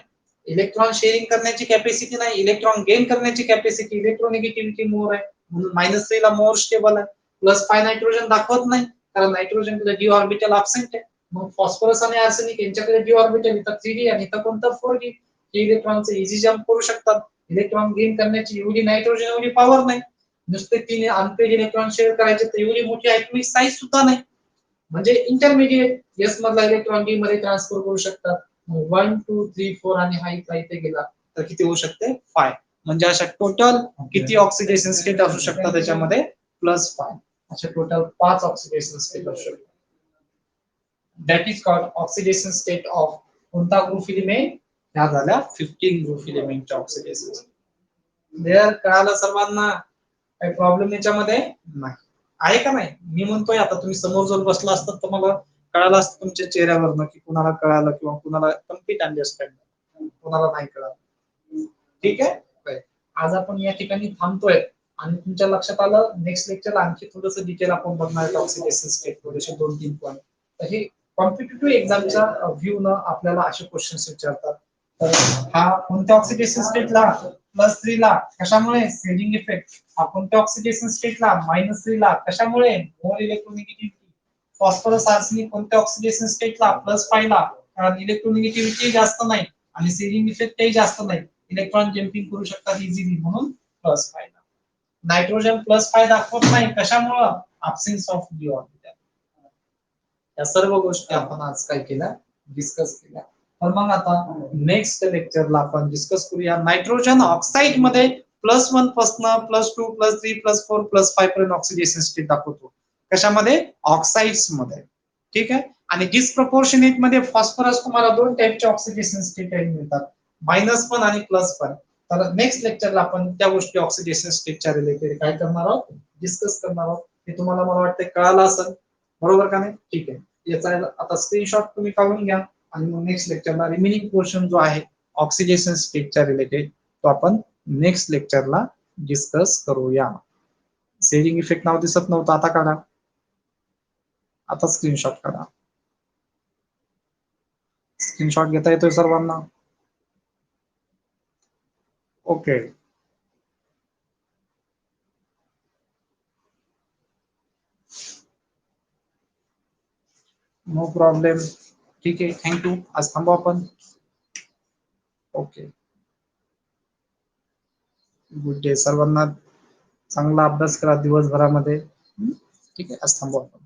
इलेक्ट्रॉन शेअरिंग करण्याची कॅपॅसिटी नाही, इलेक्ट्रॉन गेन करण्याची कॅपॅसिटी, इलेक्ट्रोनिगेटिव्हिटी मोर आहे म्हणून -3 ला मोर स्टेबल आहे. +5 नायट्रोजन दाखवत नाही कारण नायट्रोजन कडे डी ऑर्बिटल अब्सेंट आहे. मग फॉस्फरस आणि आर्सेनिक यांच्याकडे डी ऑर्बिटल, इथं 3d आणि इथं कोणतं 4d. हे इलेक्ट्रॉनचे इझी जंप करू शकतात. इलेक्ट्रॉन गेन करण्याची एवढी नायट्रोजन एवढी पॉवर नाही. नुसते 3 अनपेड इलेक्ट्रॉन शेअर करायचे तर एवढी मोठी ऍटॉमिक साईज सुद्धा नाही. म्हणजे इंटरमिडिएट एस मधला इलेक्ट्रॉन डी मध्ये ट्रान्सफर करू शकतात. 1 2 3 4 आणि हा इथे गेला तर किती होऊ शकते? 5. म्हणजे अशा टोटल किती ऑक्सिडेशन स्टेट असू शकतात त्याच्यामध्ये? +5. अशा टोटल 5 ऑक्सिडेशन स्टेट असू शकतात. That is called oxidation state of कोणता ग्रुप एलिमेंट? ह्या झाल्या 15 ग्रुप एलिमेंटच्या ऑक्सिडेशन. क्लिअर? कळालं सर्वांना? काही प्रॉब्लेम याच्यामध्ये नाही आहे का नाही? मी म्हणतोय आता तुम्ही समोर जर बसला असतात तर मला कळालं असतं तुमच्या चेहऱ्यावरनं की कुणाला कळालं किंवा कुणाला कम्प्लीट अंडरस्टँड, कुणाला नाही कळालं. ठीक आहे? आज आपण या ठिकाणी थांबतोय आणि तुमच्या लक्षात आलं नेक्स्ट लेक्चर आणखी थोडंसं डिटेल आपण बघणार आहे ऑक्सिडेशन स्टेट थोडेसे 2-3 पॉईंट. तर हे कॉम्पिटिटिव्ह एक्झामच्या व्ह्यू न आपल्याला असे क्वेश्चन्स विचारतात. तर हा कोणत्या ऑक्सिडेशन स्टेटला? +3 ला. कशामुळे? Saving effect. हा कोणत्या ऑक्सिडेशन स्टेटला? -3 ला. कशामुळे? मोर इलेक्ट्रोनिगेटिव्हिटी. फॉस्फरस आर्सेनिक कोणत्या ऑक्सिडेशन स्टेटला? +5 ला. कारण इलेक्ट्रोनिगेटिव्हिटी जास्त नाही आणि सेव्हिंग इफेक्टही जास्त नाही. इलेक्ट्रॉन जम्पिंग करू शकतात इझिली म्हणून +5 ला. नायट्रोजन +5 दाखवत नाही कशामुळे? Absence of D orbital. या सर्व गोष्टी आपण आज काय केल्या, डिस्कस केल्या. तर मग आता नेक्स्ट लेक्चरला आपण डिस्कस करूया नायट्रोजन ऑक्साईड मध्ये +1 पासून +2 +3 +4 +5 पर्यंत ऑक्सिडेशन स्टेट दाखवतो. कशामध्ये? ऑक्साईड्स मध्ये. ठीक आहे. आणि डिस्प्रपोर्शनेट मध्ये फॉस्फरस तुम्हाला 2 टाइपचे ऑक्सिडेशन स्टेट मिळतात, -1 आणि +1. तर नेक्स्ट लेक्चरला आपण त्या गोष्टी ऑक्सिडेशन स्टेटच्या रिलेटेड काय करणार आहोत, डिस्कस करणार आहोत. हे तुम्हाला मला वाटतं कळालं असेल, बरोबर का नाही? ठीक आहे. याचा आता स्क्रीनशॉट तुम्ही काढून घ्या आणि मग नेक्स्ट लेक्चरला रिमेनिंग पोर्शन जो आहे ऑक्सिडेशन स्टेटच्या रिलेटेड तो आपण नेक्स्ट लेक्चरला डिस्कस करूया. सेलिंग इफेक्ट नाव दिसत नव्हतं, आता काढा. आता स्क्रीनशॉट काढा. स्क्रीनशॉट घेता येतोय सर्वांना? ओके. No problem. ठीक आहे. थँक्यू. आज थांबू आपण. ओके. गुड डे सर्वांना. चांगला अभ्यास करा दिवसभरामध्ये. ठीक आहे. आज थांबू आपण.